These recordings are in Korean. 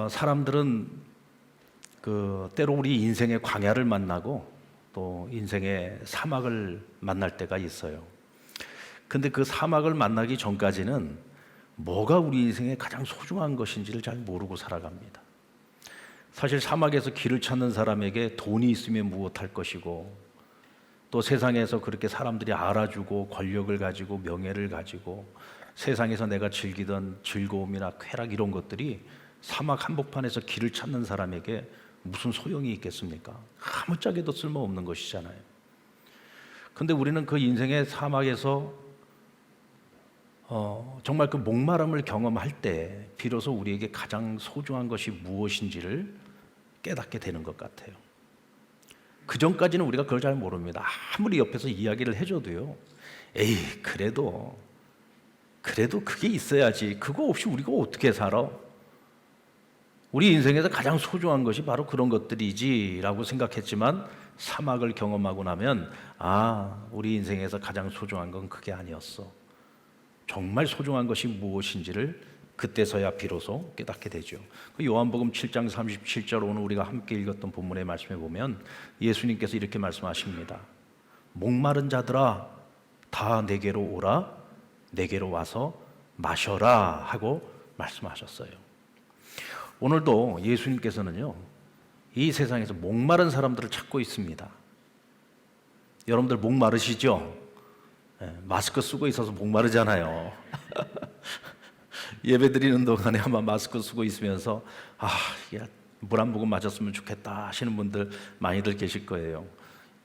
사람들은 때로 우리 인생의 광야를 만나고 또 인생의 사막을 만날 때가 있어요. 근데 그 사막을 만나기 전까지는 뭐가 우리 인생의 가장 소중한 것인지를 잘 모르고 살아갑니다. 사실 사막에서 길을 찾는 사람에게 돈이 있으면 무엇할 것이고, 또 세상에서 그렇게 사람들이 알아주고 권력을 가지고 명예를 가지고 세상에서 내가 즐기던 즐거움이나 쾌락 이런 것들이 사막 한복판에서 길을 찾는 사람에게 무슨 소용이 있겠습니까? 아무짝에도 쓸모없는 것이잖아요. 근데 우리는 그 인생의 사막에서 정말 그 목마름을 경험할 때 비로소 우리에게 가장 소중한 것이 무엇인지를 깨닫게 되는 것 같아요. 그 전까지는 우리가 그걸 잘 모릅니다. 아무리 옆에서 이야기를 해줘도요, 에이 그래도 그게 있어야지, 그거 없이 우리가 어떻게 살아? 우리 인생에서 가장 소중한 것이 바로 그런 것들이지 라고 생각했지만, 사막을 경험하고 나면 우리 인생에서 가장 소중한 건 그게 아니었어. 정말 소중한 것이 무엇인지를 그때서야 비로소 깨닫게 되죠. 그 요한복음 7장 37절, 오늘 우리가 함께 읽었던 본문의 말씀에 보면 예수님께서 이렇게 말씀하십니다. 목마른 자들아 다 내게로 오라, 내게로 와서 마셔라 하고 말씀하셨어요. 오늘도 예수님께서는요, 이 세상에서 목마른 사람들을 찾고 있습니다. 여러분들 목마르시죠? 마스크 쓰고 있어서 목마르잖아요. 예배 드리는 동안에 아마 마스크 쓰고 있으면서 물 한 모금 마셨으면 좋겠다 하시는 분들 많이들 계실 거예요.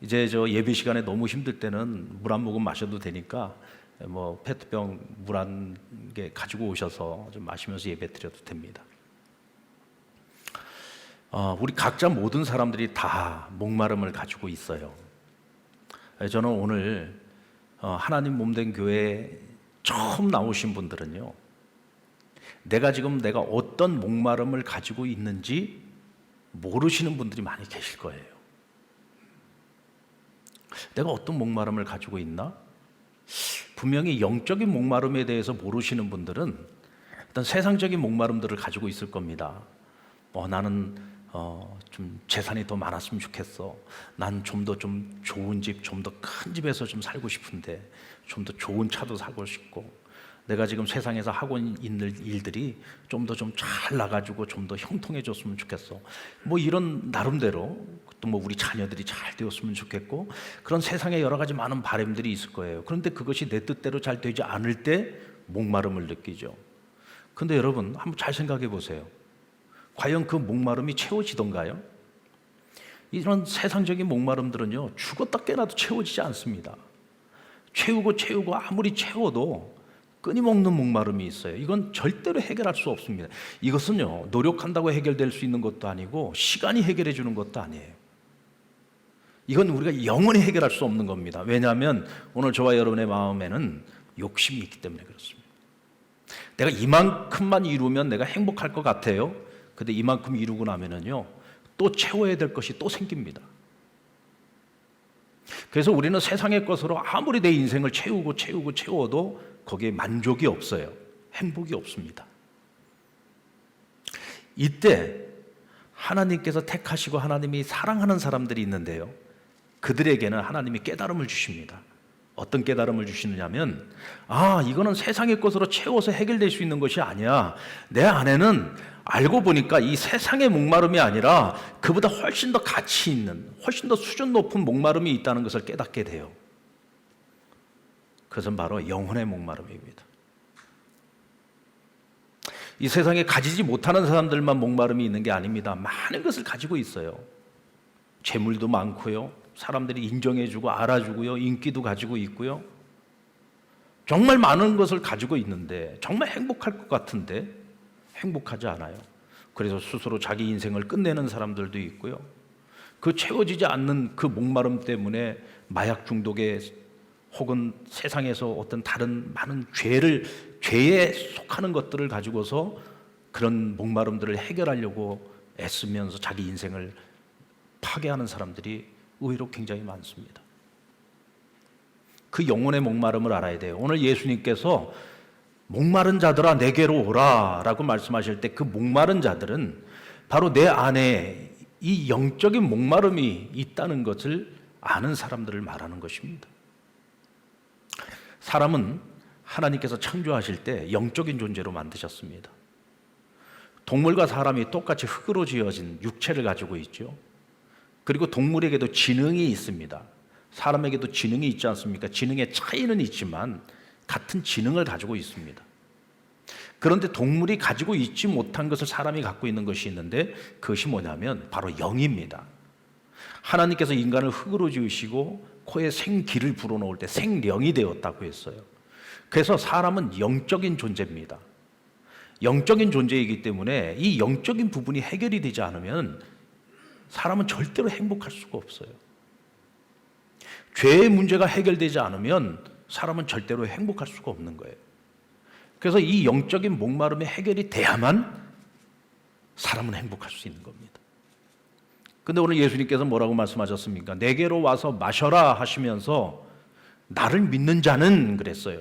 이제 예배 시간에 너무 힘들 때는 물 한 모금 마셔도 되니까 페트병 물 한 개 가지고 오셔서 좀 마시면서 예배 드려도 됩니다. 우리 각자 모든 사람들이 다 목마름을 가지고 있어요. 저는 오늘 하나님 몸된 교회에 처음 나오신 분들은요, 내가 어떤 목마름을 가지고 있는지 모르시는 분들이 많이 계실 거예요. 내가 어떤 목마름을 가지고 있나? 분명히 영적인 목마름에 대해서 모르시는 분들은 일단 세상적인 목마름들을 가지고 있을 겁니다. 나는 좀 재산이 더 많았으면 좋겠어. 난 좀 더 좋은 집, 좀 더 큰 집에서 좀 살고 싶은데, 좀 더 좋은 차도 사고 싶고, 내가 지금 세상에서 하고 있는 일들이 좀 더 잘 나가지고 좀 더 형통해졌으면 좋겠어. 이런 나름대로, 또 우리 자녀들이 잘 되었으면 좋겠고, 그런 세상에 여러 가지 많은 바람들이 있을 거예요. 그런데 그것이 내 뜻대로 잘 되지 않을 때 목마름을 느끼죠. 근데 여러분 한번 잘 생각해 보세요. 과연 그 목마름이 채워지던가요? 이런 세상적인 목마름들은요, 죽었다 깨나도 채워지지 않습니다. 채우고 아무리 채워도 끊임없는 목마름이 있어요. 이건 절대로 해결할 수 없습니다. 이것은요, 노력한다고 해결될 수 있는 것도 아니고 시간이 해결해 주는 것도 아니에요. 이건 우리가 영원히 해결할 수 없는 겁니다. 왜냐하면 오늘 저와 여러분의 마음에는 욕심이 있기 때문에 그렇습니다. 내가 이만큼만 이루면 내가 행복할 것 같아요. 근데 이만큼 이루고 나면은요, 또 채워야 될 것이 또 생깁니다. 그래서 우리는 세상의 것으로 아무리 내 인생을 채워도 거기에 만족이 없어요. 행복이 없습니다. 이때 하나님께서 택하시고 하나님이 사랑하는 사람들이 있는데요, 그들에게는 하나님이 깨달음을 주십니다. 어떤 깨달음을 주시느냐면, 이거는 세상의 것으로 채워서 해결될 수 있는 것이 아니야. 내 안에는 알고 보니까 이 세상의 목마름이 아니라 그보다 훨씬 더 가치 있는, 훨씬 더 수준 높은 목마름이 있다는 것을 깨닫게 돼요. 그것은 바로 영혼의 목마름입니다. 이 세상에 가지지 못하는 사람들만 목마름이 있는 게 아닙니다. 많은 것을 가지고 있어요. 재물도 많고요, 사람들이 인정해주고 알아주고요, 인기도 가지고 있고요, 정말 많은 것을 가지고 있는데 정말 행복할 것 같은데 행복하지 않아요. 그래서 스스로 자기 인생을 끝내는 사람들도 있고요, 그 채워지지 않는 그 목마름 때문에 마약 중독에 혹은 세상에서 어떤 다른 많은 죄에 속하는 것들을 가지고서 그런 목마름들을 해결하려고 애쓰면서 자기 인생을 파괴하는 사람들이 의외로 굉장히 많습니다. 그 영혼의 목마름을 알아야 돼요. 오늘 예수님께서 목마른 자들아 내게로 오라 라고 말씀하실 때 그 목마른 자들은 바로 내 안에 이 영적인 목마름이 있다는 것을 아는 사람들을 말하는 것입니다. 사람은 하나님께서 창조하실 때 영적인 존재로 만드셨습니다. 동물과 사람이 똑같이 흙으로 지어진 육체를 가지고 있죠. 그리고 동물에게도 지능이 있습니다. 사람에게도 지능이 있지 않습니까? 지능의 차이는 있지만 같은 지능을 가지고 있습니다. 그런데 동물이 가지고 있지 못한 것을 사람이 갖고 있는 것이 있는데 그것이 뭐냐면 바로 영입니다. 하나님께서 인간을 흙으로 지으시고 코에 생기를 불어넣을 때 생령이 되었다고 했어요. 그래서 사람은 영적인 존재입니다. 영적인 존재이기 때문에 이 영적인 부분이 해결이 되지 않으면 사람은 절대로 행복할 수가 없어요. 죄의 문제가 해결되지 않으면 사람은 절대로 행복할 수가 없는 거예요. 그래서 이 영적인 목마름이 해결이 돼야만 사람은 행복할 수 있는 겁니다. 근데 오늘 예수님께서 뭐라고 말씀하셨습니까? 내게로 와서 마셔라 하시면서 나를 믿는 자는 그랬어요.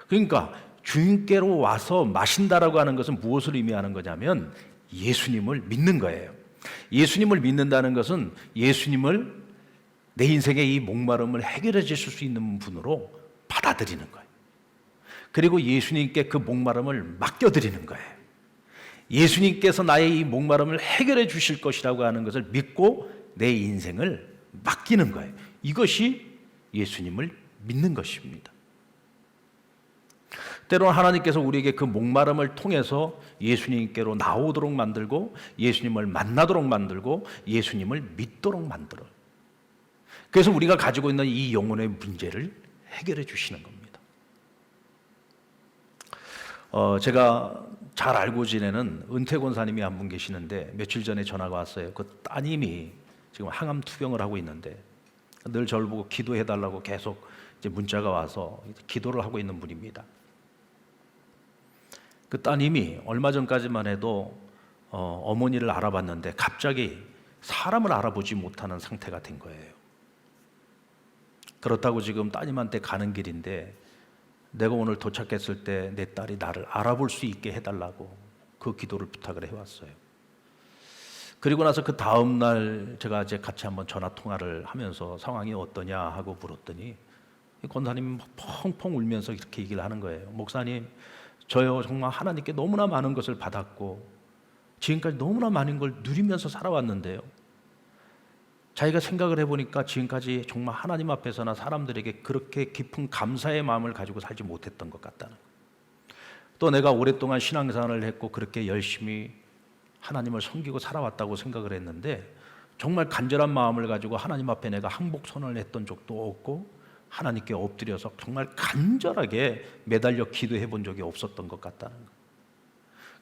그러니까 주님께로 와서 마신다라고 하는 것은 무엇을 의미하는 거냐면 예수님을 믿는 거예요. 예수님을 믿는다는 것은 예수님을 내 인생의 이 목마름을 해결해 주실 수 있는 분으로 받아들이는 거예요. 그리고 예수님께 그 목마름을 맡겨드리는 거예요. 예수님께서 나의 이 목마름을 해결해 주실 것이라고 하는 것을 믿고 내 인생을 맡기는 거예요. 이것이 예수님을 믿는 것입니다. 때로는 하나님께서 우리에게 그 목마름을 통해서 예수님께로 나오도록 만들고 예수님을 만나도록 만들고 예수님을 믿도록 만들어요. 그래서 우리가 가지고 있는 이 영혼의 문제를 해결해 주시는 겁니다. 제가 잘 알고 지내는 은퇴 권사님이 한 분 계시는데 며칠 전에 전화가 왔어요. 그 따님이 지금 항암 투병을 하고 있는데 늘 저를 보고 기도해달라고 계속 이제 문자가 와서 기도를 하고 있는 분입니다. 그 따님이 얼마 전까지만 해도 어머니를 알아봤는데 갑자기 사람을 알아보지 못하는 상태가 된 거예요. 그렇다고 지금 따님한테 가는 길인데 내가 오늘 도착했을 때 내 딸이 나를 알아볼 수 있게 해달라고 그 기도를 부탁을 해왔어요. 그리고 나서 그 다음 날 제가 이제 같이 한번 전화 통화를 하면서 상황이 어떠냐 하고 물었더니 권사님이 펑펑 울면서 이렇게 얘기를 하는 거예요. 목사님, 저요 정말 하나님께 너무나 많은 것을 받았고 지금까지 너무나 많은 걸 누리면서 살아왔는데요. 자기가 생각을 해보니까 지금까지 정말 하나님 앞에서나 사람들에게 그렇게 깊은 감사의 마음을 가지고 살지 못했던 것 같다는 거예요. 또 내가 오랫동안 신앙생활을 했고 그렇게 열심히 하나님을 섬기고 살아왔다고 생각을 했는데 정말 간절한 마음을 가지고 하나님 앞에 내가 항복선언을 했던 적도 없고 하나님께 엎드려서 정말 간절하게 매달려 기도해 본 적이 없었던 것 같다는 거예요.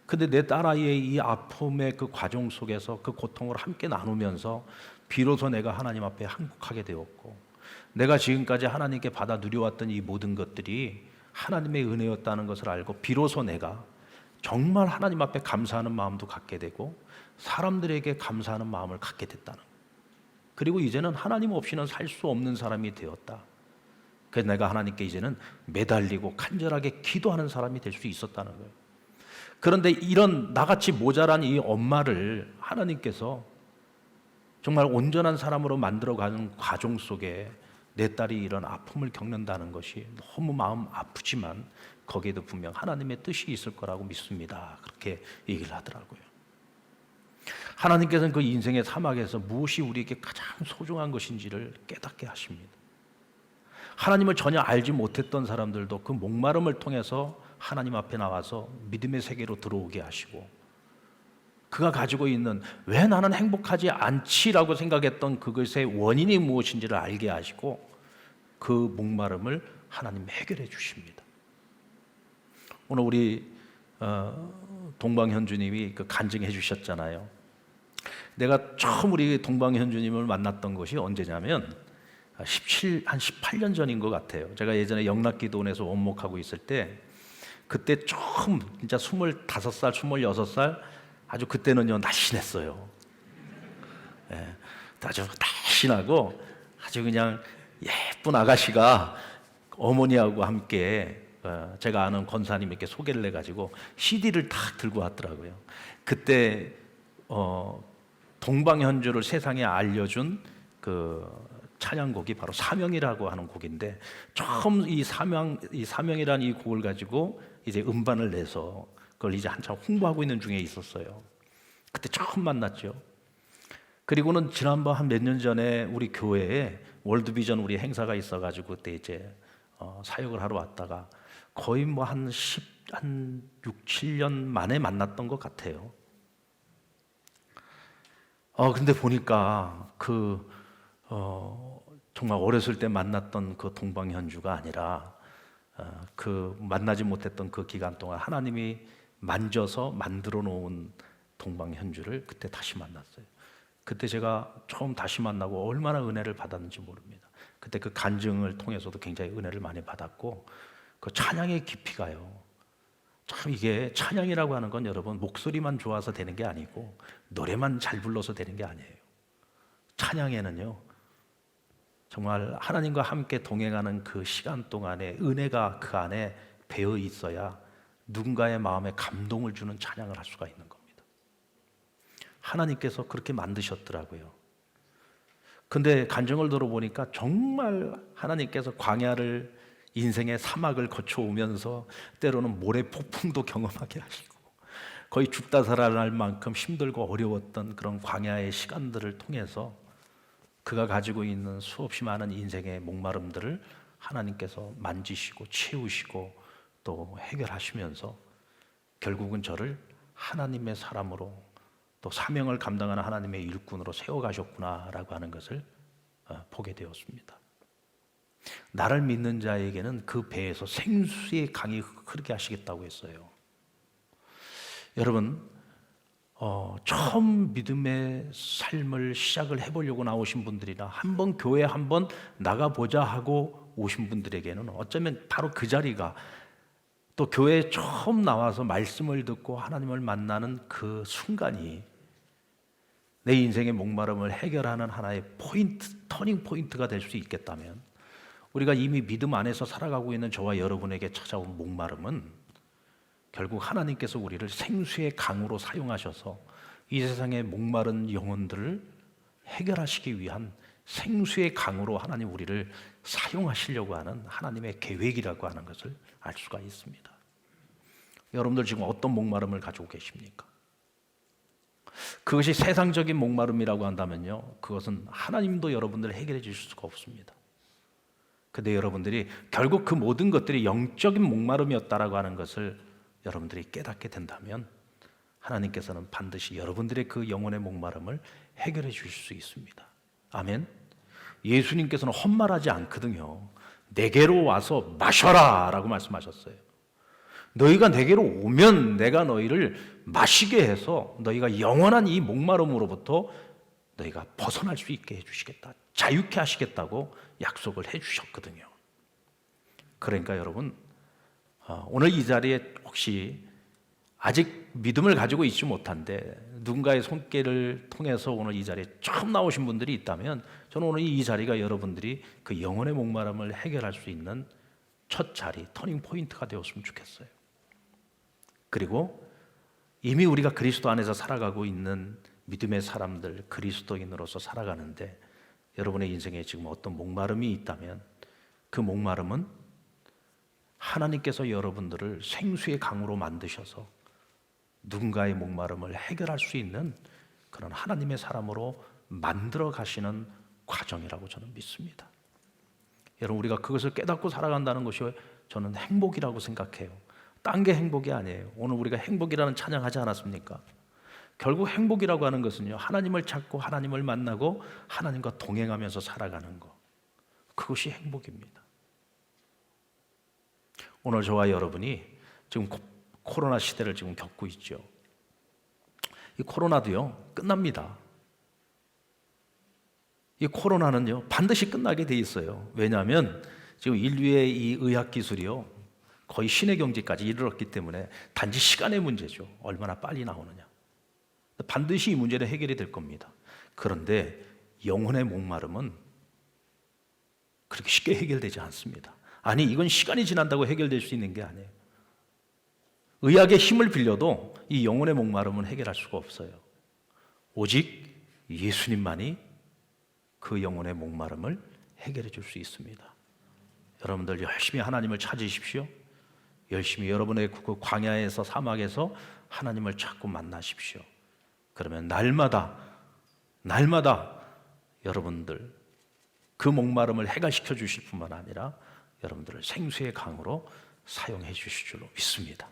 근데 내 딸아이의 이 아픔의 그 과정 속에서 그 고통을 함께 나누면서 비로소 내가 하나님 앞에 항복하게 되었고 내가 지금까지 하나님께 받아 누려왔던 이 모든 것들이 하나님의 은혜였다는 것을 알고 비로소 내가 정말 하나님 앞에 감사하는 마음도 갖게 되고 사람들에게 감사하는 마음을 갖게 됐다는 거예요. 그리고 이제는 하나님 없이는 살 수 없는 사람이 되었다. 그래서 내가 하나님께 이제는 매달리고 간절하게 기도하는 사람이 될 수 있었다는 거예요. 그런데 이런 나같이 모자란 이 엄마를 하나님께서 정말 온전한 사람으로 만들어가는 과정 속에 내 딸이 이런 아픔을 겪는다는 것이 너무 마음 아프지만 거기에도 분명 하나님의 뜻이 있을 거라고 믿습니다. 그렇게 얘기를 하더라고요. 하나님께서는 그 인생의 사막에서 무엇이 우리에게 가장 소중한 것인지를 깨닫게 하십니다. 하나님을 전혀 알지 못했던 사람들도 그 목마름을 통해서 하나님 앞에 나와서 믿음의 세계로 들어오게 하시고 그가 가지고 있는 왜 나는 행복하지 않지라고 생각했던 그것의 원인이 무엇인지를 알게 하시고 그 목마름을 하나님 해결해 주십니다. 오늘 우리 동방현주님이 그 간증해 주셨잖아요. 내가 처음 우리 동방현주님을 만났던 것이 언제냐면 한 18년 전인 것 같아요. 제가 예전에 영락기도원에서 원목하고 있을 때 그때 처음 진짜 25살, 26살 아주 그때는요 날씬했어요. 예, 아주 날씬하고 아주 그냥 예쁜 아가씨가 어머니하고 함께 제가 아는 권사님에게 소개를 해가지고 CD를 탁 들고 왔더라고요. 그때 동방현주를 세상에 알려준 그 찬양곡이 바로 사명이라고 하는 곡인데, 처음 이 사명이라는 이 곡을 가지고 이제 음반을 내서 그걸 이제 한참 홍보하고 있는 중에 있었어요. 그때 처음 만났죠. 그리고는 지난번 한 몇 년 전에 우리 교회에 월드비전 우리 행사가 있어가지고 그때 이제 사역을 하러 왔다가 거의 뭐 한 6, 7년 만에 만났던 것 같아요. 근데 보니까 정말 어렸을 때 만났던 그 동방현주가 아니라 그 만나지 못했던 그 기간 동안 하나님이 만져서 만들어 놓은 동방현주를 그때 다시 만났어요. 그때 제가 처음 다시 만나고 얼마나 은혜를 받았는지 모릅니다. 그때 그 간증을 통해서도 굉장히 은혜를 많이 받았고, 그 찬양의 깊이가요. 참 이게 찬양이라고 하는 건 여러분 목소리만 좋아서 되는 게 아니고 노래만 잘 불러서 되는 게 아니에요. 찬양에는요 정말 하나님과 함께 동행하는 그 시간 동안에 은혜가 그 안에 배어 있어야 누군가의 마음에 감동을 주는 찬양을 할 수가 있는 겁니다. 하나님께서 그렇게 만드셨더라고요. 근데 간증을 들어보니까 정말 하나님께서 광야를, 인생의 사막을 거쳐오면서 때로는 모래 폭풍도 경험하게 하시고 거의 죽다 살아날 만큼 힘들고 어려웠던 그런 광야의 시간들을 통해서 그가 가지고 있는 수없이 많은 인생의 목마름들을 하나님께서 만지시고 채우시고 또 해결하시면서 결국은 저를 하나님의 사람으로, 또 사명을 감당하는 하나님의 일꾼으로 세워가셨구나라고 하는 것을 보게 되었습니다. 나를 믿는 자에게는 그 배에서 생수의 강이 흐르게 하시겠다고 했어요. 여러분, 처음 믿음의 삶을 시작을 해보려고 나오신 분들이나 한번 교회 한번 나가보자 하고 오신 분들에게는 어쩌면 바로 그 자리가, 또 교회에 처음 나와서 말씀을 듣고 하나님을 만나는 그 순간이 내 인생의 목마름을 해결하는 하나의 포인트, 터닝 포인트가 될 수 있겠다면, 우리가 이미 믿음 안에서 살아가고 있는 저와 여러분에게 찾아온 목마름은 결국 하나님께서 우리를 생수의 강으로 사용하셔서 이 세상의 목마른 영혼들을 해결하시기 위한 생수의 강으로 하나님 우리를 사용하시려고 하는 하나님의 계획이라고 하는 것을 알 수가 있습니다. 여러분들 지금 어떤 목마름을 가지고 계십니까? 그것이 세상적인 목마름이라고 한다면요, 그것은 하나님도 여러분들을 해결해 주실 수가 없습니다. 근데 여러분들이 결국 그 모든 것들이 영적인 목마름이었다라고 하는 것을 여러분들이 깨닫게 된다면 하나님께서는 반드시 여러분들의 그 영혼의 목마름을 해결해 주실 수 있습니다. 아멘. 예수님께서는 헛말하지 않거든요. 내게로 와서 마셔라 라고 말씀하셨어요. 너희가 내게로 오면 내가 너희를 마시게 해서 너희가 영원한 이 목마름으로부터 너희가 벗어날 수 있게 해주시겠다, 자유케 하시겠다고 약속을 해주셨거든요. 그러니까 여러분, 오늘 이 자리에 혹시 아직 믿음을 가지고 있지 못한데 누군가의 손길을 통해서 오늘 이 자리에 처음 나오신 분들이 있다면, 저는 오늘 이 자리가 여러분들이 그 영혼의 목마름을 해결할 수 있는 첫 자리, 터닝 포인트가 되었으면 좋겠어요. 그리고 이미 우리가 그리스도 안에서 살아가고 있는 믿음의 사람들, 그리스도인으로서 살아가는데 여러분의 인생에 지금 어떤 목마름이 있다면 그 목마름은 하나님께서 여러분들을 생수의 강으로 만드셔서 누군가의 목마름을 해결할 수 있는 그런 하나님의 사람으로 만들어 가시는 과정이라고 저는 믿습니다. 여러분, 우리가 그것을 깨닫고 살아간다는 것이 저는 행복이라고 생각해요. 딴 게 행복이 아니에요. 오늘 우리가 행복이라는 찬양하지 않았습니까? 결국 행복이라고 하는 것은요, 하나님을 찾고 하나님을 만나고 하나님과 동행하면서 살아가는 것, 그것이 행복입니다. 오늘 저와 여러분이 지금 코로나 시대를 지금 겪고 있죠. 이 코로나도요 끝납니다. 이 코로나는요 반드시 끝나게 돼 있어요. 왜냐하면 지금 인류의 이 의학 기술이요 거의 신의 경지까지 이르렀기 때문에 단지 시간의 문제죠. 얼마나 빨리 나오느냐. 반드시 이 문제는 해결이 될 겁니다. 그런데 영혼의 목마름은 그렇게 쉽게 해결되지 않습니다. 아니, 이건 시간이 지난다고 해결될 수 있는 게 아니에요. 의학의 힘을 빌려도 이 영혼의 목마름은 해결할 수가 없어요. 오직 예수님만이 그 영혼의 목마름을 해결해 줄 수 있습니다. 여러분들 열심히 하나님을 찾으십시오. 열심히 여러분의 그 광야에서, 사막에서 하나님을 찾고 만나십시오. 그러면 날마다 여러분들 그 목마름을 해결시켜 주실 뿐만 아니라 여러분들을 생수의 강으로 사용해 주실 줄로 믿습니다.